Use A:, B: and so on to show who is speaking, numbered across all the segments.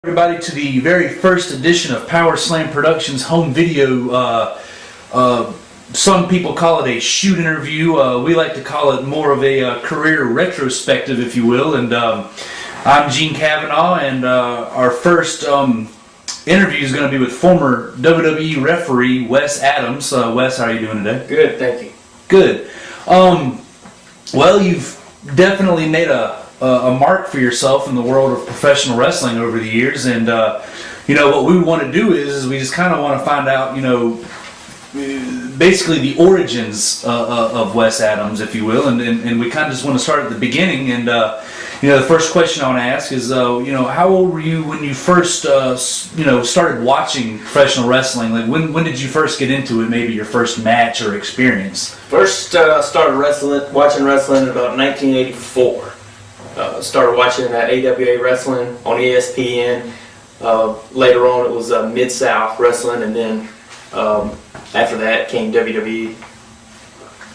A: Everybody to the very first edition of Power Slam Productions home video. Some people call it a shoot interview. We like to call it more of a career retrospective, if you will. And I'm Gene Cavanaugh, and our first interview is going to be with former WWE referee Wes Adams. Wes, how are you doing today?
B: Good, thank you.
A: Good. Well, you've definitely made a mark for yourself in the world of professional wrestling over the years, and what we want to do is we just kind of want to find out, basically the origins of Wes Adams, if you will, and we kind of just want to start at the beginning. And the first question I want to ask is, how old were you when you first started watching professional wrestling? Like when did you first get into it? Maybe your first match or experience.
B: First started watching wrestling in about 1984. Started watching AWA wrestling on ESPN. Later on it was Mid-South wrestling, and then after that came WWE,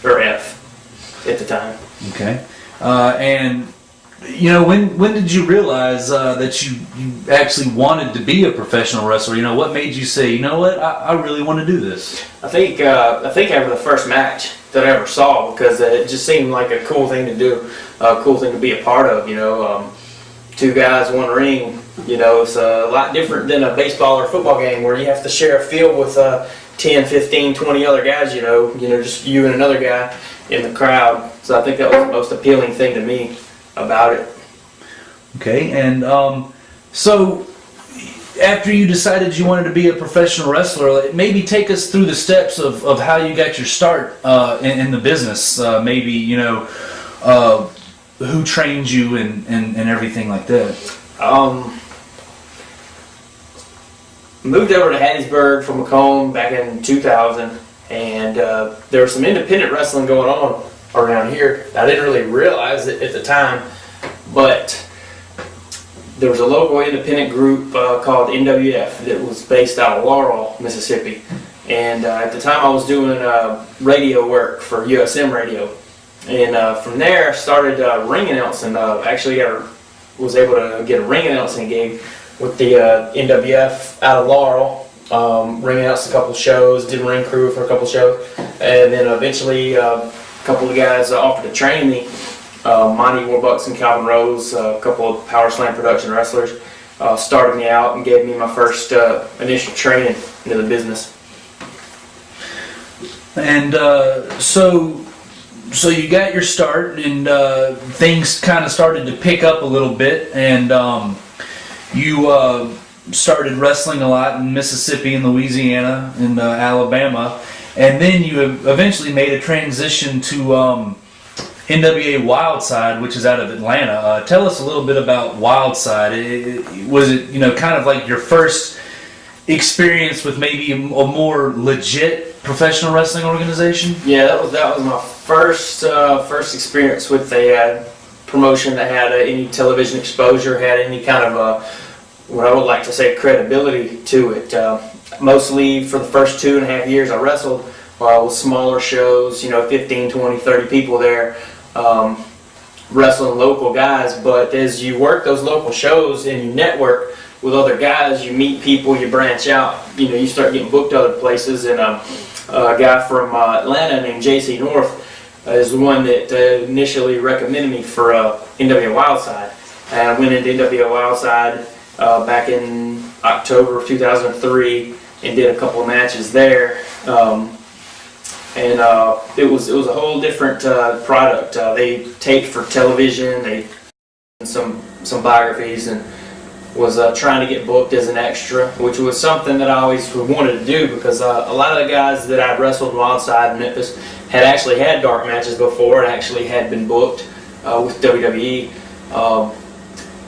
B: or F at the time.
A: Okay. And when did you realize that you actually wanted to be a professional wrestler? What made you say, you know what, I really want to do this?
B: I think after the first match that I ever saw, because it just seemed like a cool thing to do, a cool thing to be a part of. Two guys, one ring. It's a lot different than a baseball or football game where you have to share a field with 10, 15, 20 other guys. Just you and another guy in the crowd. So I think that was the most appealing thing to me about it.
A: Okay, and so after you decided you wanted to be a professional wrestler, maybe take us through the steps of how you got your start in the business. Who trained you and everything like that?
B: Moved over to Hattiesburg from Macomb back in 2000, and there was some independent wrestling going on around here. I didn't really realize it at the time, but there was a local independent group called NWF that was based out of Laurel, Mississippi. And at the time I was doing radio work for USM Radio. And from there I started ring announcing. Actually was able to get a ring announcing gig with the NWF out of Laurel. Ring announced a couple shows, did ring crew for a couple shows. And then eventually a couple of guys offered to train me. Monty Warbucks and Calvin Rose, a couple of Power Slam production wrestlers, started me out and gave me my first initial training into the business.
A: And so you got your start, and things kind of started to pick up a little bit, and you started wrestling a lot in Mississippi and Louisiana and Alabama, and then you eventually made a transition to NWA Wildside, which is out of Atlanta. Tell us a little bit about Wildside. Was it kind of like your first experience with maybe a more legit professional wrestling organization?
B: Yeah, that was my first experience with a promotion that had any television exposure, had any kind of what I would like to say credibility to it. Mostly for the first 2.5 years I wrestled with smaller shows, 15, 20, 30 people there. Wrestling local guys, but as you work those local shows and you network with other guys, you meet people, you branch out, you start getting booked other places. And a guy from Atlanta named JC North is the one that initially recommended me for NWA Wildside. And I went into NWA Wildside back in October of 2003 and did a couple of matches there. And it was a whole different product. They taped for television, they did some biographies, and was trying to get booked as an extra, which was something that I always wanted to do, because a lot of the guys that I'd wrestled Wildside in Memphis had actually had dark matches before and actually had been booked with WWE.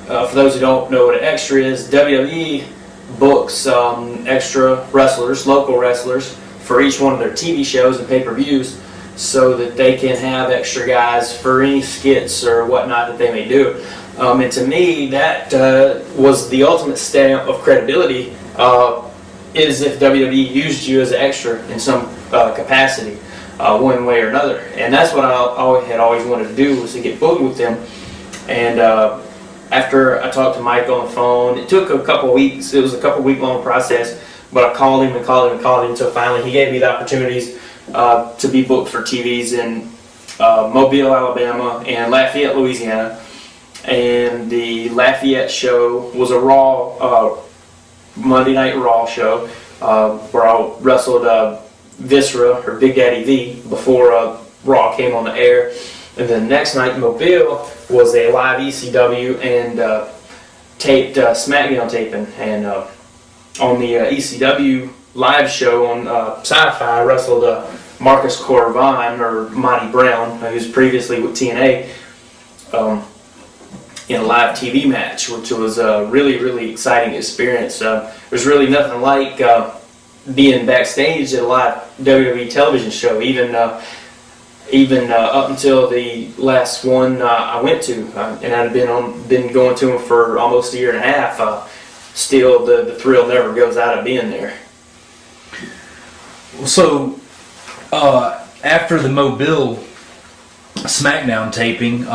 B: For those who don't know what an extra is, WWE books extra wrestlers, local wrestlers, for each one of their TV shows and pay-per-views, so that they can have extra guys for any skits or whatnot that they may do. And to me, that was the ultimate stamp of credibility, is if WWE used you as an extra in some capacity, one way or another. And that's what I had always wanted to do, was to get booked with them. And after I talked to Mike on the phone, it took a couple weeks. It was a couple week long process, but I called him and called him and called him until finally he gave me the opportunities to be booked for TVs in Mobile, Alabama, and Lafayette, Louisiana. And the Lafayette show was a Raw, Monday Night Raw show, where I wrestled Viscera, or Big Daddy V, before Raw came on the air. And then next night in Mobile was a live ECW and taped SmackDown taping. And on the ECW live show on Sci-Fi, I wrestled Marcus Corvine, or Monty Brown, who's previously with TNA, in a live TV match, which was a really, really exciting experience. There's really nothing like being backstage at a live WWE television show, even up until the last one I went to, and I'd been going to them for almost a year and a half. Still, the thrill never goes out of being there.
A: So, after the Mobile SmackDown taping,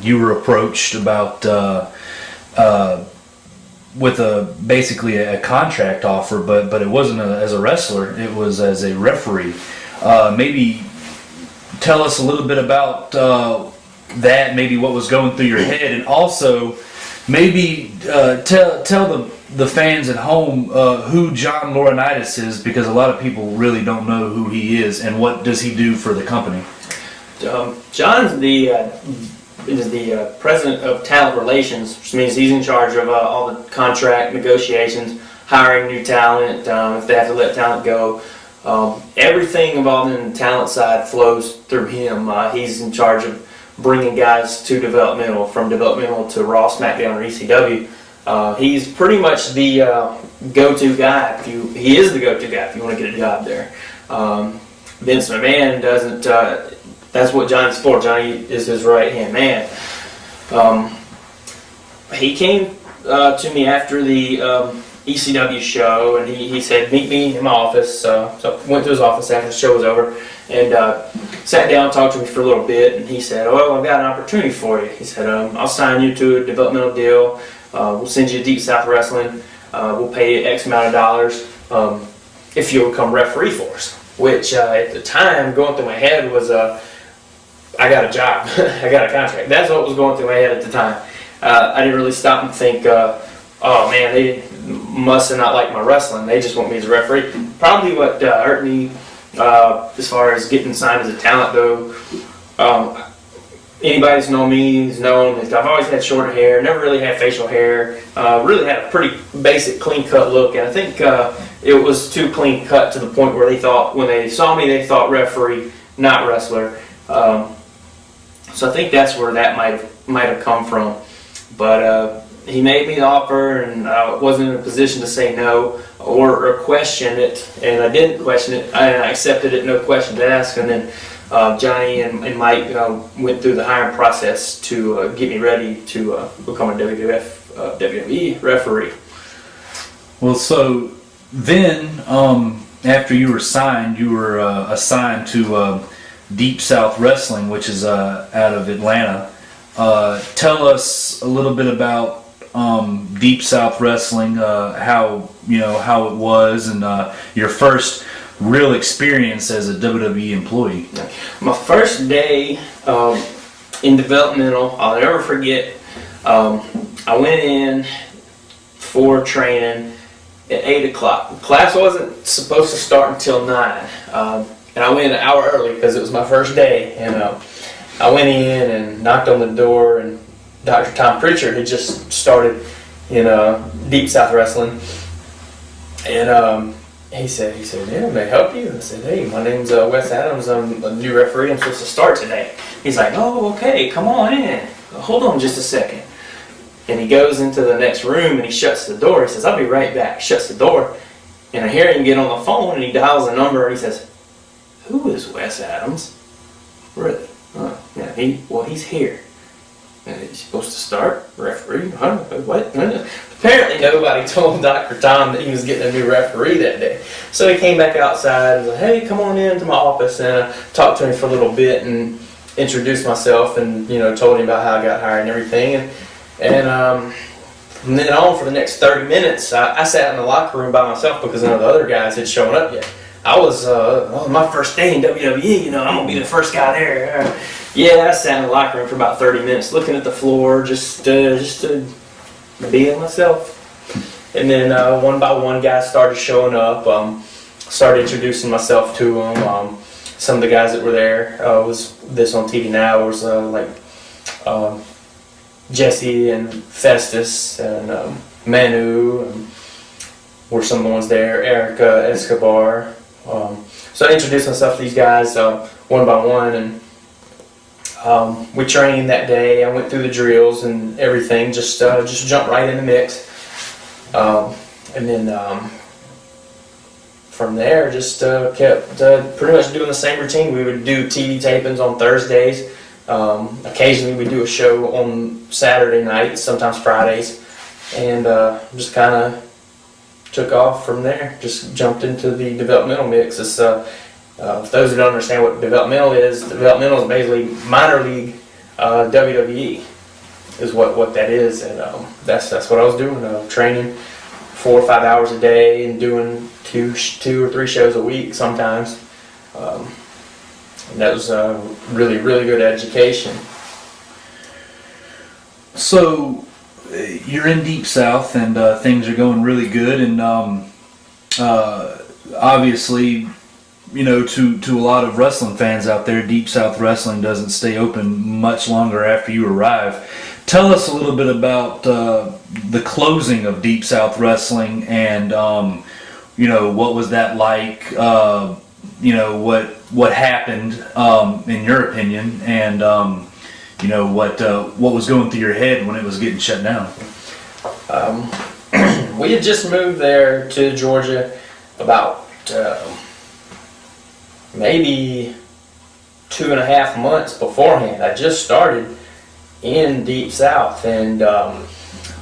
A: you were approached about with basically a contract offer, but it wasn't as a wrestler; it was as a referee. Maybe tell us a little bit about that. Maybe what was going through your head, and also maybe tell the fans at home who John Laurinaitis is, because a lot of people really don't know who he is and what does he do for the company.
B: John's the president of talent relations, which means he's in charge of all the contract negotiations, hiring new talent, if they have to let talent go. Everything involved in the talent side flows through him. He's in charge of bringing guys to developmental, from developmental to Raw, SmackDown, or ECW. He's pretty much the go-to guy. He is the go-to guy if you want to get a job there. Vince McMahon doesn't. That's what Johnny's for. Johnny is his right-hand man. He came to me after the ECW show, and he said, meet me in my office. So I went to his office after the show was over, and sat down and talked to me for a little bit, and he said, oh, I've got an opportunity for you. He said, I'll sign you to a developmental deal. We'll send you to Deep South Wrestling. We'll pay you X amount of dollars if you'll become referee for us. Which at the time, going through my head was, I got a job. I got a contract. That's what was going through my head at the time. I didn't really stop and think, oh man, they must have not liked my wrestling. They just want me as a referee. Probably what hurt me as far as getting signed as a talent, though. Anybody that's known me has known that I've always had short hair, never really had facial hair, really had a pretty basic clean cut look, and I think it was too clean cut to the point where they thought, when they saw me, they thought referee, not wrestler. So I think that's where that might have come from. But he made me the offer, and I wasn't in a position to say no or question it, and I didn't question it. I accepted it, no questions asked, and then Johnny and Mike went through the hiring process to get me ready to become a WWE referee.
A: Well, so then after you were signed, you were assigned to Deep South Wrestling, which is out of Atlanta. Tell us a little bit about Deep South Wrestling, how it was, and your first real experience as a WWE employee.
B: My first day in developmental, I'll never forget. I went in for training at 8 o'clock. Class wasn't supposed to start until 9. And I went an hour early because it was my first day. And I went in and knocked on the door, and Dr. Tom Pritchard had just started in Deep South Wrestling. And he said, yeah, may I help you? I said, hey, my name's Wes Adams. I'm a new referee. I'm supposed to start today. He's like, oh, okay, come on in. Hold on just a second. And he goes into the next room and he shuts the door. He says, I'll be right back. Shuts the door. And I hear him get on the phone, and he dials a number, and he says, who is Wes Adams? Really? Yeah, he's here. And he's supposed to start? Referee? Huh? What? Apparently nobody told Dr. Tom that he was getting a new referee that day. So he came back outside and said, hey, come on into my office, and talked to him for a little bit and introduced myself, and told him about how I got hired and everything. And And from then on, for the next 30 minutes, I sat in the locker room by myself because none of the other guys had shown up yet. I was my first day in WWE, I'm going to be the first guy there. Yeah, I sat in the locker room for about 30 minutes looking at the floor, just to being myself. And then one by one, guys started showing up. Started introducing myself to them. Some of the guys that were there, was this on TV now, was like Jesse and Festus and Manu, and were some of the ones there, Erica Escobar. So I introduced myself to these guys one by one, and we trained that day. I went through the drills and everything, just jumped right in the mix. And then from there, just kept pretty much doing the same routine. We would do TV tapings on Thursdays. Occasionally we'd do a show on Saturday nights, sometimes Fridays, and just kind of took off from there. Just jumped into the developmental mix. It's, for those who don't understand what developmental is basically minor league WWE is what that is, and that's what I was doing. Training 4 or 5 hours a day and doing two or three shows a week sometimes. And that was a really, really good education.
A: So you're in Deep South, and things are going really good, and obviously, to a lot of wrestling fans out there, Deep South Wrestling doesn't stay open much longer after you arrive. Tell us a little bit about the closing of Deep South Wrestling, and what was that like? What happened in your opinion, and what was going through your head when it was getting shut down?
B: We had just moved there to Georgia about maybe 2.5 months beforehand. I just started in Deep South, and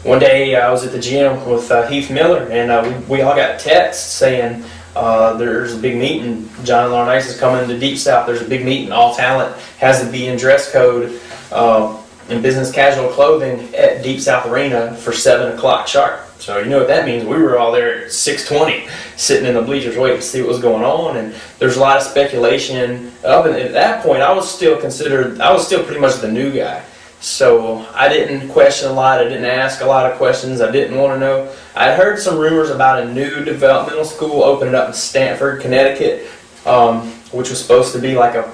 B: one day I was at the gym with Heath Miller, and we all got texts saying there's a big meeting. John Laurinaitis is coming to Deep South. There's a big meeting. All talent has to be in dress code in business casual clothing at Deep South Arena for 7 o'clock sharp. So you know what that means. We were all there at 6:20, sitting in the bleachers waiting to see what was going on. And there's a lot of speculation. And at that point, I was still pretty much the new guy. So I didn't question a lot. I didn't ask a lot of questions. I didn't want to know. I heard some rumors about a new developmental school opening up in Stamford, Connecticut, which was supposed to be like a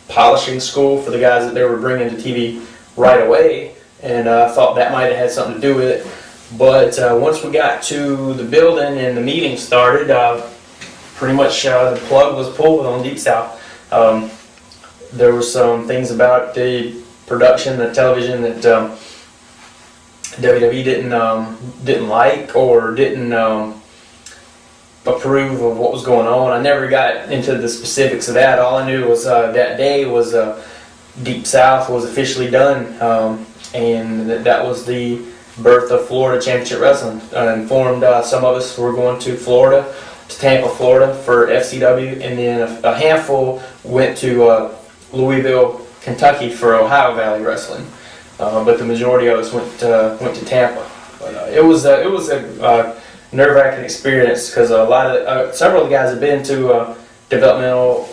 B: polishing school for the guys that they were bringing to TV right away. And I thought that might have had something to do with it. But once we got to the building and the meeting started, pretty much the plug was pulled on Deep South. There were some things about the production, the television, that WWE didn't like or didn't approve of what was going on. I never got into the specifics of that. All I knew was that day was Deep South was officially done, and that was the birth of Florida Championship Wrestling. I informed some of us were going to Florida, to Tampa, Florida for FCW, and then a handful went to Louisville, Kentucky for Ohio Valley Wrestling, but the majority of us went to Tampa. But it was a nerve-wracking experience because several of the guys have been to developmental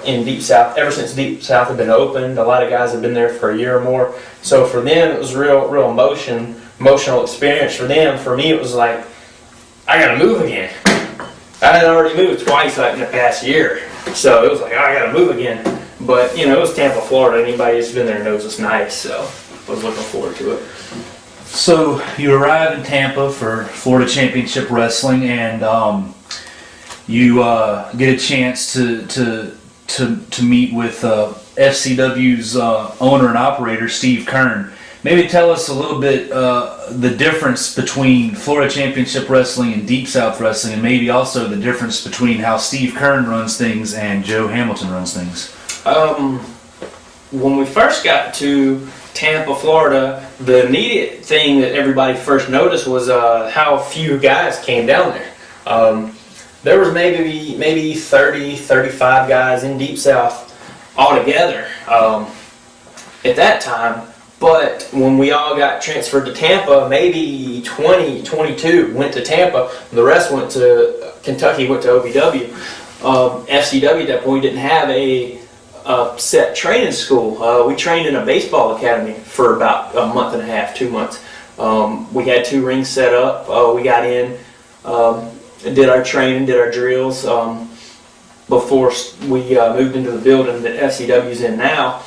B: in Deep South ever since Deep South had been opened. A lot of guys have been there for a year or more. So for them, it was real emotional experience for them. For me, it was like, I gotta move again. I had already moved twice in the past year, so it was like, oh, I gotta move again. But it was Tampa, Florida. Anybody who's been there knows it's nice, so I was looking forward to it.
A: So you arrive in Tampa for Florida Championship Wrestling, and you get a chance to meet with FCW's owner and operator, Steve Kern. Maybe tell us a little bit the difference between Florida Championship Wrestling and Deep South Wrestling, and maybe also the difference between how Steve Kern runs things and Joe Hamilton runs things.
B: When we first got to Tampa, Florida, the immediate thing that everybody first noticed was how few guys came down there. There was maybe 30, 35 guys in Deep South altogether at that time. But when we all got transferred to Tampa, maybe 20, 22 went to Tampa. The rest went to Kentucky, went to OVW. FCW at that point didn't have a set training school. We trained in a baseball academy for about a month and a half, 2 months. We had 2 rings set up. We got in, did our training, did our drills before we moved into the building that FCW's in now.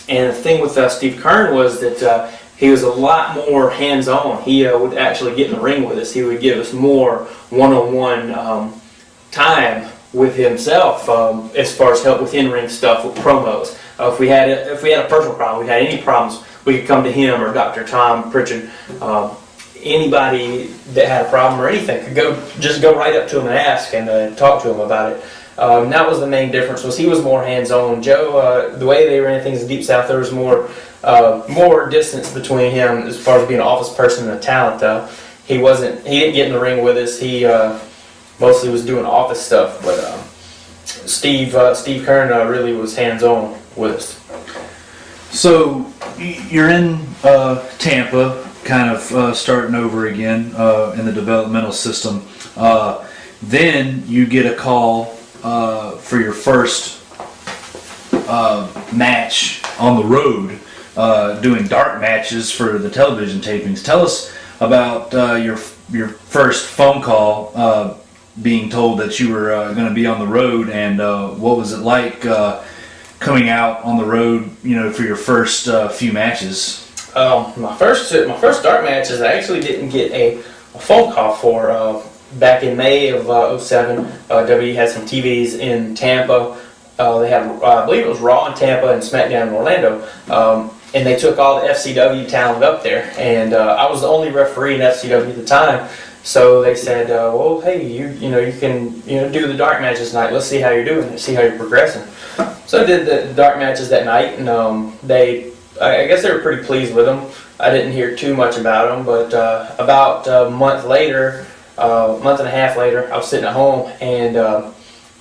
B: And the thing with Steve Kern was that he was a lot more hands-on. He would actually get in the ring with us. He would give us more one-on-one time with himself as far as help with in-ring stuff, with promos. If we had a personal problem, we had any problems, we could come to him or Dr. Tom Pritchard. Anybody that had a problem or anything could just go right up to him and ask and talk to him about it. And that was the main difference. Was he was more hands-on. Joe, the way they ran things in Deep South, there was more distance between him as far as being an office person and a talent. He didn't get in the ring with us. He mostly was doing office stuff. But Steve Kern really was hands-on with us.
A: So you're in Tampa, kind of starting over again in the developmental system. Then you get a call for your first match on the road, doing dark matches for the television tapings. Tell us about your first phone call, being told that you were going to be on the road, and what was it like coming out on the road, for your first few matches?
B: My first dark matches, I actually didn't get a phone call for. Back in May of 07, W had some TVs in Tampa. They had, I believe it was Raw in Tampa and SmackDown in Orlando. And they took all the FCW talent up there. And I was the only referee in FCW at the time. So they said, well, hey, you can do the dark matches tonight. Let's see how you're doing. See how you're progressing. So I did the dark matches that night, and I guess they were pretty pleased with them. I didn't hear too much about them, but about a month and a half later, I was sitting at home, and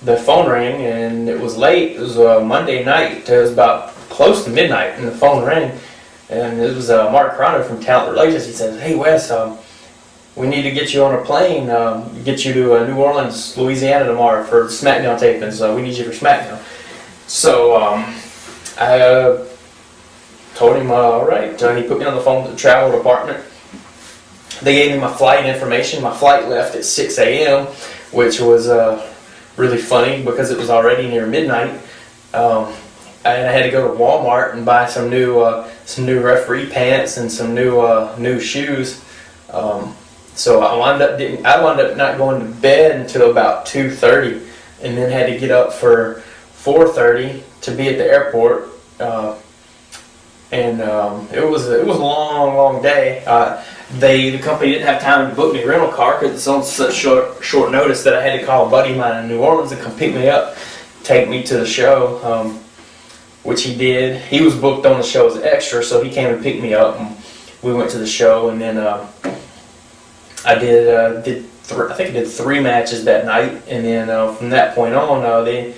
B: the phone rang, and it was late. It was Monday night. It was about close to midnight, and the phone rang, and it was Mark Crono from Talent Relations. He says, "Hey Wes, we need to get you on a plane, get you to New Orleans, Louisiana tomorrow for SmackDown tapings. We need you for SmackDown." So I told him, all right. He put me on the phone to the travel department. They gave me my flight information. My flight left at 6 a.m., which was really funny because it was already near midnight. And I had to go to Walmart and buy some new referee pants and some new shoes. So I wound up not going to bed until about 2:30, and then had to get up for 4:30 to be at the airport. And it was a long day. The company didn't have time to book me a rental car because it's on such short notice that I had to call a buddy of mine in New Orleans to come pick me up, take me to the show, which he did. He was booked on the show as an extra, so he came and picked me up, and we went to the show. And then I did 3 matches that night, and then from that point on, they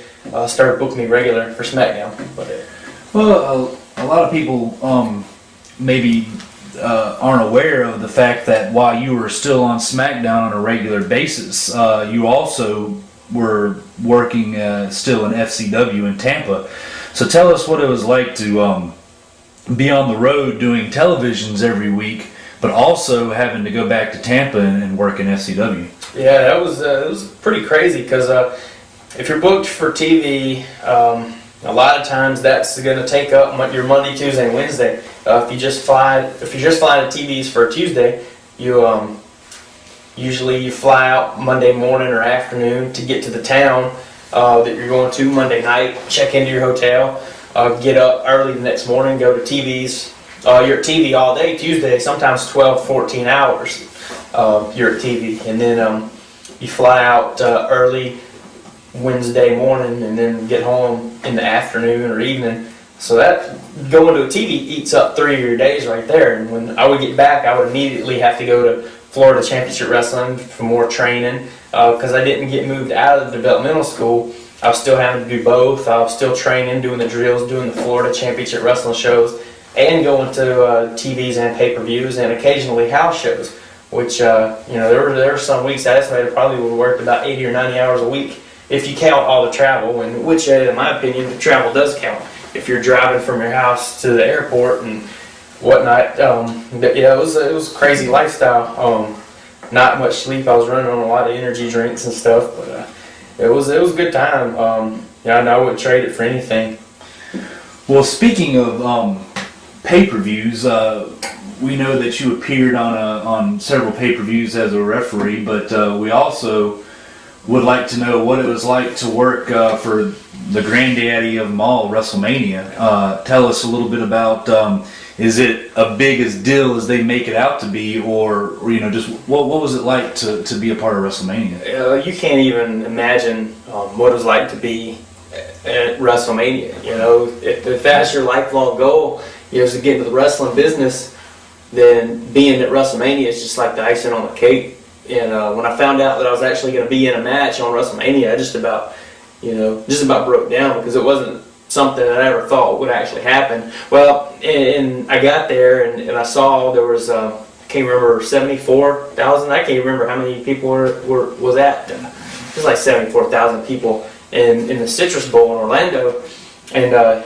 B: started booking me regular for SmackDown.
A: Well, a lot of people maybe aren't aware of the fact that while you were still on SmackDown on a regular basis, you also were working still in FCW in Tampa. So tell us what it was like to be on the road doing televisions every week, but also having to go back to Tampa and work in FCW.
B: Yeah, it was pretty crazy because if you're booked for TV, a lot of times that's going to take up your Monday, Tuesday, and Wednesday. If you're just flying to TVs for a Tuesday, you usually you fly out Monday morning or afternoon to get to the town that you're going to Monday night, check into your hotel, get up early the next morning, go to TVs. You're at TV all day Tuesday, sometimes 12, 14 hours you're at TV. And then you fly out early Wednesday morning and then get home in the afternoon or evening. So that going to a TV eats up 3 of your days right there. And when I would get back, I would immediately have to go to Florida Championship Wrestling for more training because I didn't get moved out of the developmental school. I was still having to do both. I was still training, doing the drills, doing the Florida Championship Wrestling shows, and going to TVs and pay-per-views and occasionally house shows, which there were some weeks I estimated probably would have worked about 80 or 90 hours a week if you count all the travel, and which in my opinion the travel does count if you're driving from your house to the airport and whatnot. It was a crazy lifestyle. Not much sleep. I was running on a lot of energy drinks and stuff, but it was a good time. I wouldn't trade it for anything.
A: Well, speaking of pay-per-views, we know that you appeared on several pay-per-views as a referee, but we also would like to know what it was like to work for the granddaddy of them all, WrestleMania. Tell us a little bit about, is it a big as deal as they make it out to be, or just what was it like to be a part of WrestleMania?
B: You can't even imagine what it was like to be at WrestleMania. If that's your lifelong goal, is to get into the wrestling business, then being at WrestleMania is just like the icing on the cake. And when I found out that I was actually going to be in a match on WrestleMania, I just about broke down, because it wasn't something that I ever thought would actually happen. Well, and I got there and I saw there was I can't remember 74,000. I can't remember how many people was at. It was like 74,000 people in the Citrus Bowl in Orlando, and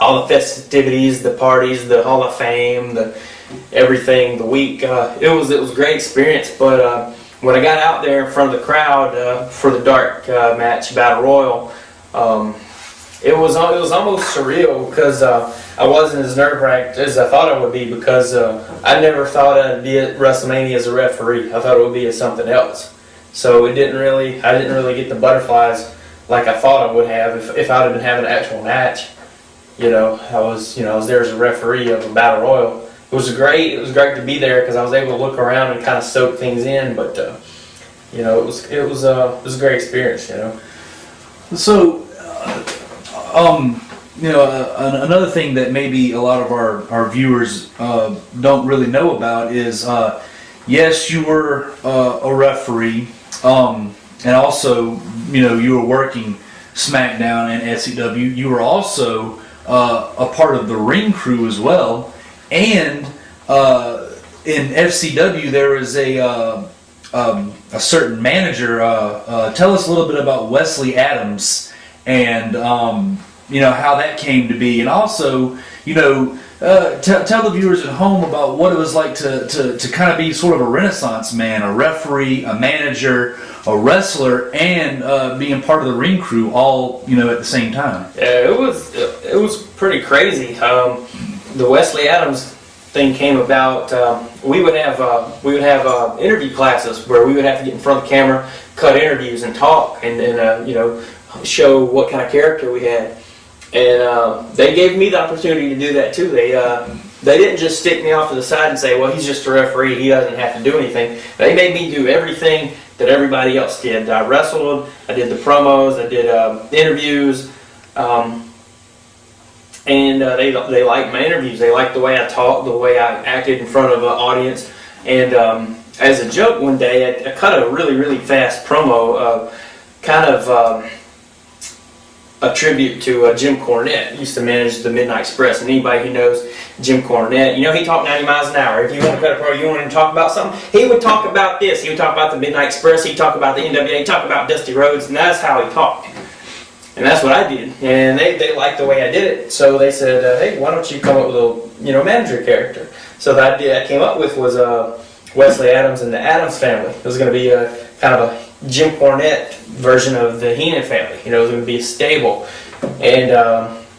B: all the festivities, the parties, the Hall of Fame, everything, the week. It was a great experience. But when I got out there in front of the crowd for the dark match, Battle Royal, it was almost surreal, because I wasn't as nerve-wracked as I thought I would be, because I never thought I'd be at WrestleMania as a referee. I thought it would be as something else. So I didn't really get the butterflies like I thought I would have if I'd have been having an actual match. I was there as a referee of a Battle Royal. It was great to be there, because I was able to look around and kind of soak things in. But it was a great experience.
A: So, another thing that maybe a lot of our viewers don't really know about is, yes, you were a referee, and also, you were working SmackDown and SCW. You were also a part of the ring crew as well, and in FCW there is a certain manager. Tell us a little bit about Wesley Adams and how that came to be, and also tell the viewers at home about what it was like to kind of be sort of a Renaissance man, a referee, a manager, a wrestler, and being part of the ring crew all at the same time.
B: Yeah, it was pretty crazy. The Wesley Adams thing came about. We would have interview classes where we would have to get in front of the camera, cut interviews, and talk, and show what kind of character we had. And they gave me the opportunity to do that too. They didn't just stick me off to the side and say, well, he's just a referee, he doesn't have to do anything. They made me do everything that everybody else did. I wrestled, I did the promos, I did interviews, and they liked my interviews. They liked the way I talked, the way I acted in front of an audience. And as a joke one day, I cut a really, really fast promo, a tribute to Jim Cornette. He used to manage the Midnight Express, and anybody who knows Jim Cornette, he talked 90 miles an hour. If you want to cut a promo, you want him to talk about something, he would talk about this. He would talk about the Midnight Express, he'd talk about the NWA, he'd talk about Dusty Rhodes, and that's how he talked. And that's what I did. And they liked the way I did it, so they said, hey, why don't you come up with a manager character? So the idea I came up with was Wesley Adams and the Adams family. It was going to be a kind of a Jim Cornette version of the Heenan family. It was going to be a stable. And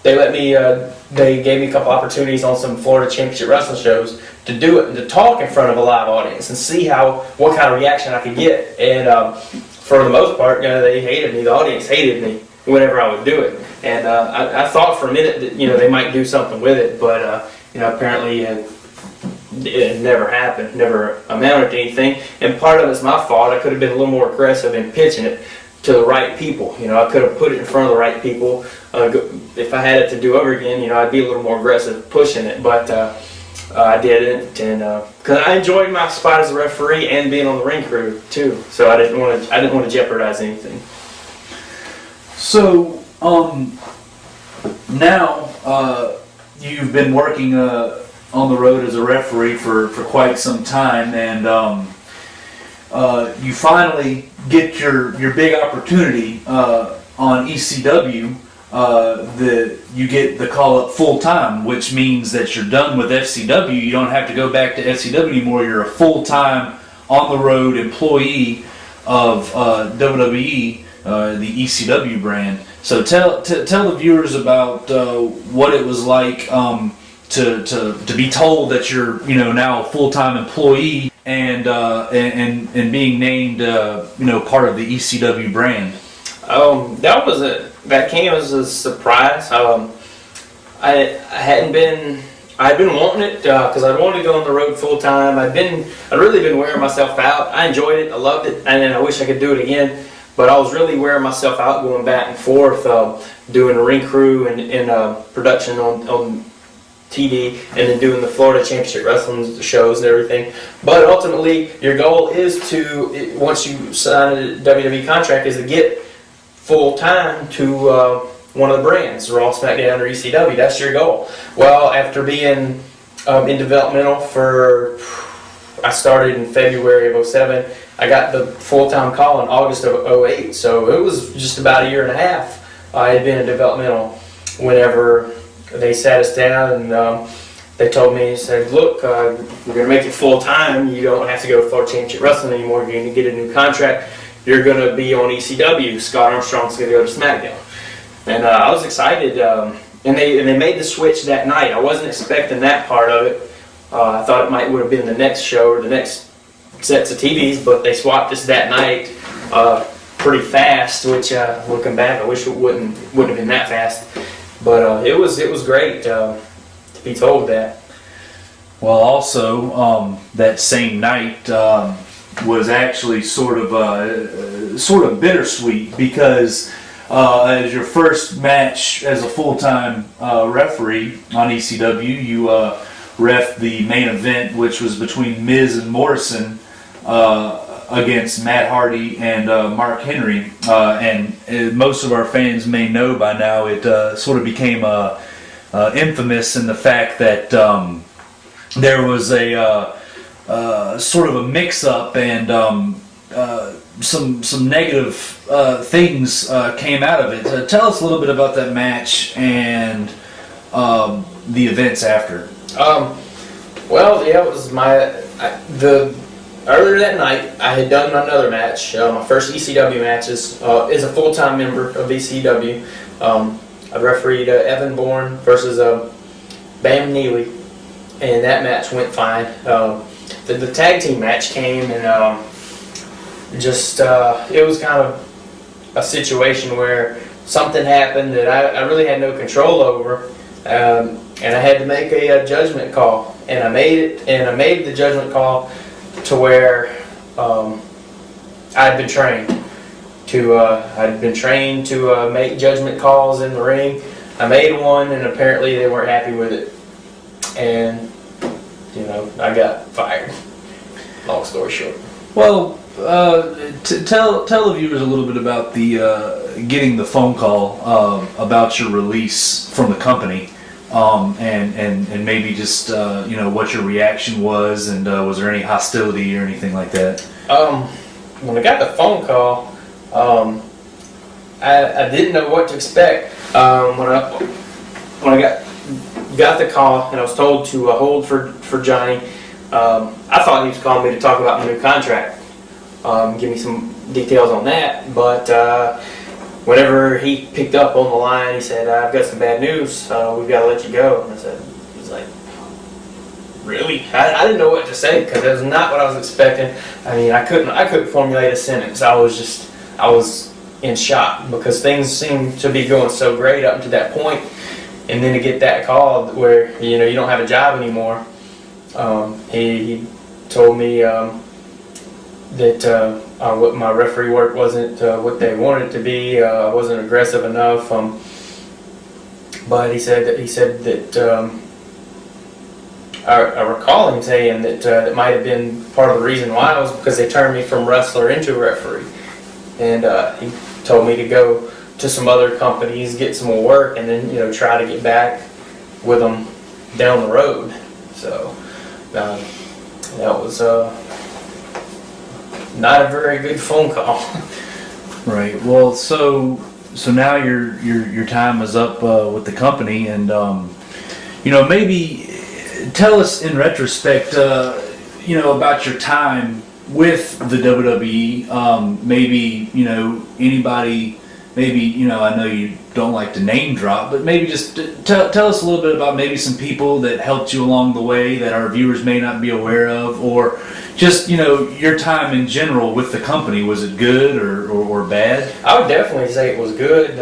B: they gave me a couple opportunities on some Florida Championship Wrestling shows to do it and to talk in front of a live audience and see what kind of reaction I could get. And for the most part, they hated me. The audience hated me whenever I would do it. And I thought for a minute that they might do something with it, but apparently it never happened, never amounted to anything. And part of it's my fault. I could have been a little more aggressive in pitching it to the right people. I could have put it in front of the right people. If I had it to do over again, I'd be a little more aggressive pushing it. But I didn't, and because I enjoyed my spot as a referee and being on the ring crew too. So I didn't want to jeopardize anything.
A: So now you've been working on the road as a referee for quite some time, and you finally get your big opportunity on ECW. You get the call up full time, which means that you're done with FCW. You don't have to go back to FCW anymore. You're a full time on the road employee of WWE, the ECW brand. So tell the viewers about what it was like to be told that you're now a full time employee and being named part of the ECW brand. That came as a surprise. I'd been wanting it because I wanted to go on the road full time. I'd really been wearing myself out. I enjoyed it. I loved it, and I wish I could do it again. But I was really wearing myself out, going back and forth, doing a ring crew and production on TV, and then doing the Florida Championship Wrestling shows and everything. But ultimately, your goal is to, once you sign a WWE contract, is to get full time to one of the brands, Raw, SmackDown, or ECW. That's your goal. Well, after being in developmental I started in February of 2007. I got the full-time call in August of 2008, so it was just about a year and a half I had been in developmental whenever they sat us down and they told me, said, look, we're going to make you full-time. You don't have to go to Florida Championship Wrestling anymore. You're going to get a new contract. You're going to be on ECW. Scott Armstrong's going to go to SmackDown. And I was excited, and they made the switch that night. I wasn't expecting that part of it. I thought it would have been the next show or the next sets of TVs, but they swapped us that night pretty fast. Which, looking back, I wish it wouldn't have been that fast. But it was great to be told that. Well, also that same night was actually sort of bittersweet because as your first match as a full-time referee on ECW, you ref the main event, which was between Miz and Morrison against Matt Hardy and Mark Henry. And most of our fans may know by now, it sort of became infamous in the fact that there was a sort of a mix-up and some negative things came out of it. Tell us a little bit about that match and the events after.
B: Well, yeah, it was earlier that night I had done another match, my first ECW matches as a full-time member of ECW. I refereed Evan Bourne versus Bam Neely, and that match went fine. The tag team match came, and it was kind of a situation where something happened that I really had no control over, and I had to make a judgment call, and I made it, and I made the judgment call to where I'd been trained to make judgment calls in the ring. I made one, and apparently they weren't happy with it, and I got fired. Long story short.
A: Well, tell the viewers a little bit about the getting the phone call about your release from the company, and maybe just what your reaction was, and was there any hostility or anything like that?
B: When I got the phone call, I didn't know what to expect. When I got the call and I was told to hold for Johnny, I thought he was calling me to talk about my new contract. Give me some details on that, but whenever he picked up on the line, he said, I've got some bad news, we've got to let you go. And he's like, really? I didn't know what to say because that was not what I was expecting. I mean, I couldn't formulate a sentence. I was in shock because things seemed to be going so great up to that point, and then to get that call where you don't have a job anymore. He told me that what my referee work wasn't what they wanted it to be. I wasn't aggressive enough. But he said that I recall him saying that that might have been part of the reason why was because they turned me from wrestler into referee, and he told me to go to some other companies, get some more work, and then try to get back with them down the road. So that was not a very good phone call.
A: Right. Well, so now your time is up with the company, and maybe tell us in retrospect, about your time with the WWE. Maybe anybody. Maybe I know you don't like to name drop, but maybe just tell us a little bit about maybe some people that helped you along the way that our viewers may not be aware of, or just your time in general with the company. Was it good or bad?
B: I would definitely say it was good,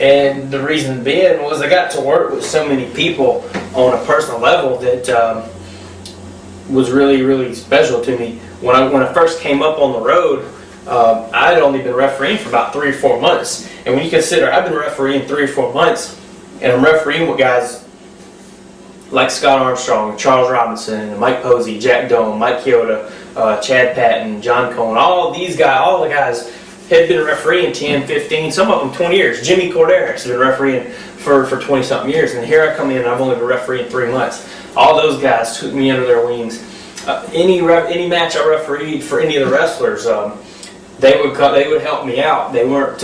B: and the reason being was I got to work with so many people on a personal level that was really, really special to me. When I first came up on the road, I had only been refereeing for about 3 or 4 months, and when you consider I've been refereeing 3 or 4 months, and I'm refereeing with guys like Scott Armstrong, Charles Robinson, Mike Posey, Jack Doan, Mike Chioda, Chad Patton, John Cohen, all the guys had been refereeing 10, 15, some of them 20 years. Jimmy Corderas has been refereeing for 20-something years, and here I come in and I've only been refereeing 3 months. All those guys took me under their wings. Any match I refereed for any of the wrestlers, they would help me out. They weren't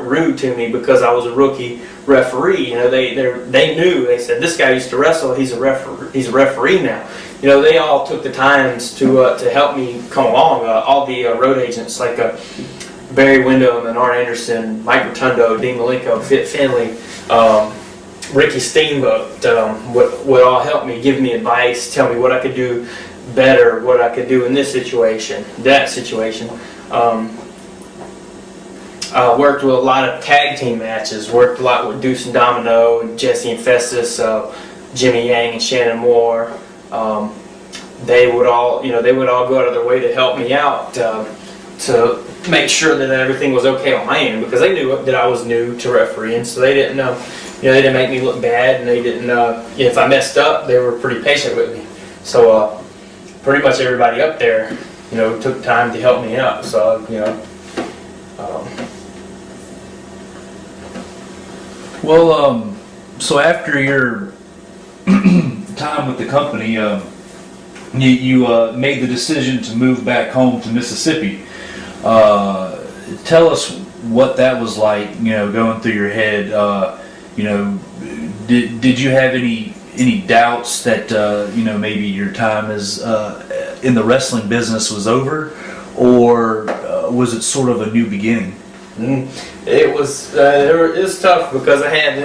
B: rude to me because I was a rookie referee. They knew. They said, this guy used to wrestle. He's a referee now. They all took the times to help me come along. All the road agents like Barry Windham and Art Anderson, Mike Rotundo, Dean Malenko, Fit Finley, Ricky Steamboat would all help me, give me advice, tell me what I could do better, what I could do in this situation, that situation. I worked with a lot of tag team matches, worked a lot with Deuce and Domino, and Jesse and Festus, Jimmy Yang and Shannon Moore. They would all go out of their way to help me out to make sure that everything was okay on my end, because they knew that I was new to refereeing, so they didn't know. They didn't make me look bad, and they didn't. If I messed up, they were pretty patient with me. So pretty much everybody up there, took time to help me out. So
A: Well, so after your time with the company, you made the decision to move back home to Mississippi. Tell us what that was like, going through your head. Did you have any doubts that maybe your time is in the wrestling business was over, or was it sort of a new beginning?
B: It was tough because I had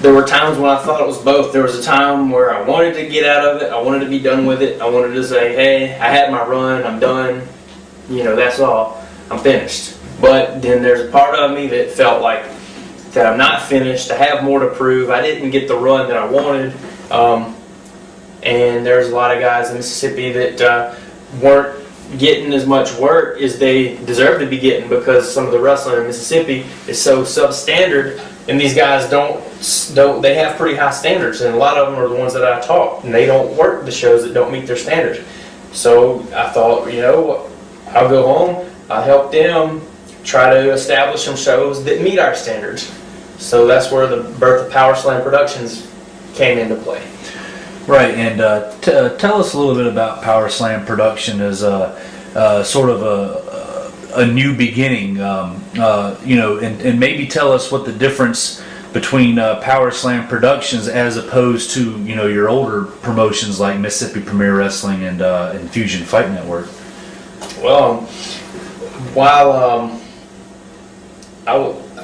B: there were times when I thought it was both. There was a time where I wanted to get out of it, I wanted to be done with it, I wanted to say, hey, I had my run, I'm done, that's all, I'm finished. But then there's a part of me that felt like that I'm not finished, I have more to prove, I didn't get the run that I wanted, and there's a lot of guys in Mississippi that weren't getting as much work as they deserve to be getting, because some of the wrestling in Mississippi is so substandard, and these guys they have pretty high standards, and a lot of them are the ones that I taught, and they don't work the shows that don't meet their standards. So I thought, I'll go home, I'll help them try to establish some shows that meet our standards. So that's where the birth of Power Slam Productions came into play.
A: Right, and tell us a little bit about Power Slam Production as sort of a new beginning, and maybe tell us what the difference between Power Slam Productions as opposed to your older promotions like Mississippi Premier Wrestling and Fusion Fight Network.
B: Well, while I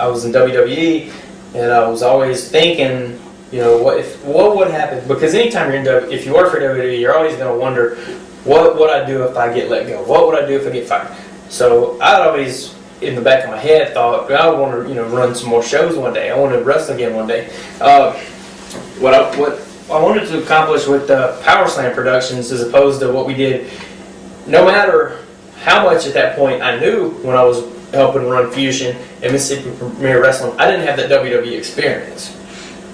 B: was in WWE, and I was always thinking, what would happen? Because anytime if you work for WWE, you're always going to wonder, what would I do if I get let go? What would I do if I get fired? So I'd always, in the back of my head, thought I want to, run some more shows one day. I want to wrestle again one day. What I wanted to accomplish with Power Slam Productions, as opposed to what we did, no matter how much at that point I knew when I was helping run Fusion and Mississippi Premier Wrestling, I didn't have that WWE experience.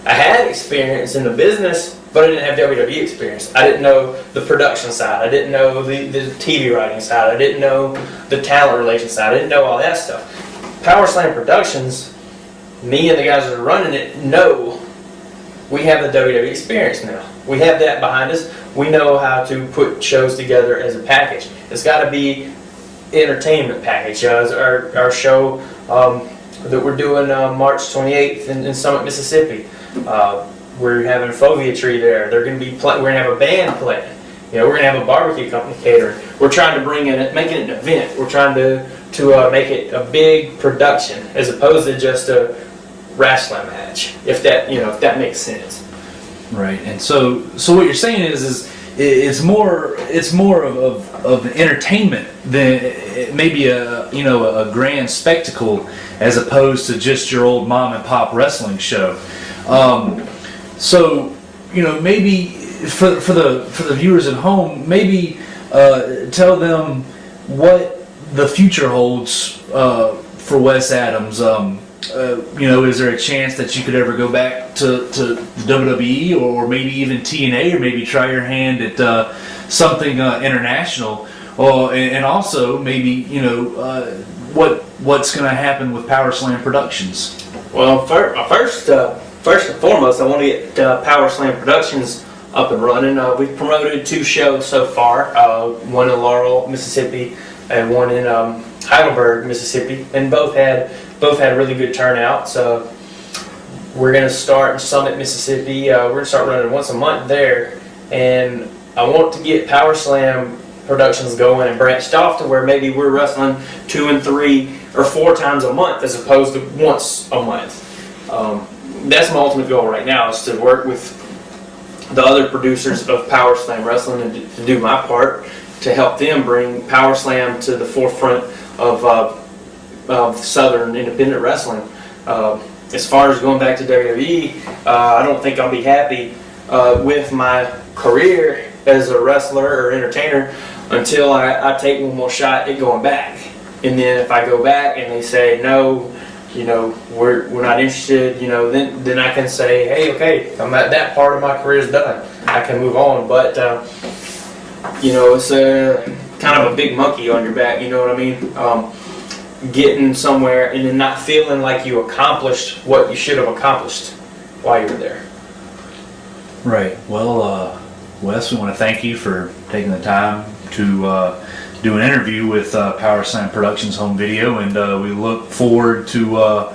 B: I had experience in the business, but I didn't have WWE experience. I didn't know the production side. I didn't know the TV writing side. I didn't know the talent relations side. I didn't know all that stuff. Power Slam Productions, me and the guys that are running it know we have the WWE experience now. We have that behind us. We know how to put shows together as a package. It's got to be entertainment package. Our show that we're doing March 28th in Summit, Mississippi. We're having a Fovea tree there. They're going to be we're going to have a band playing. We're going to have a barbecue company catering. We're trying to bring in it, make it an event. We're trying to make it a big production as opposed to just a wrestling match. If that makes sense.
A: Right. And so what you're saying is it's more of entertainment than maybe a grand spectacle as opposed to just your old mom and pop wrestling show. So maybe for the viewers at home, maybe tell them what the future holds for Wes Adams. Is there a chance that you could ever go back to WWE or maybe even TNA, or maybe try your hand at something international? And also maybe what's going to happen with Power Slam Productions?
B: Well, first and foremost, I want to get Power Slam Productions up and running. We've promoted 2 shows so far, one in Laurel, Mississippi, and one in Heidelberg, Mississippi, and both had really good turnout. So we're going to start in Summit, Mississippi. We're going to start running once a month there, and I want to get Power Slam Productions going and branched off to where maybe we're wrestling 2 and 3 or 4 times a month as opposed to once a month. That's my ultimate goal right now, is to work with the other producers of Power Slam Wrestling and to do my part to help them bring Power Slam to the forefront of Southern independent wrestling. As far as going back to WWE, I don't think I'll be happy with my career as a wrestler or entertainer until I take one more shot at going back. And then if I go back and they say no, we're not interested, then I can say, hey, okay, I'm at that part of my career is done. I can move on. But it's a kind of a big monkey on your back. You know what I mean? Getting somewhere and then not feeling like you accomplished what you should have accomplished while you were there.
A: Right. Well, Wes, we want to thank you for taking the time to do an interview with Power Slam Productions Home Video, and we look forward to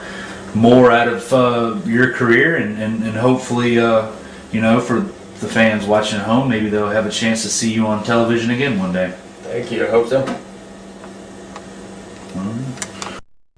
A: more out of your career, and hopefully, for the fans watching at home, maybe they'll have a chance to see you on television again one day.
B: Thank you. I hope so.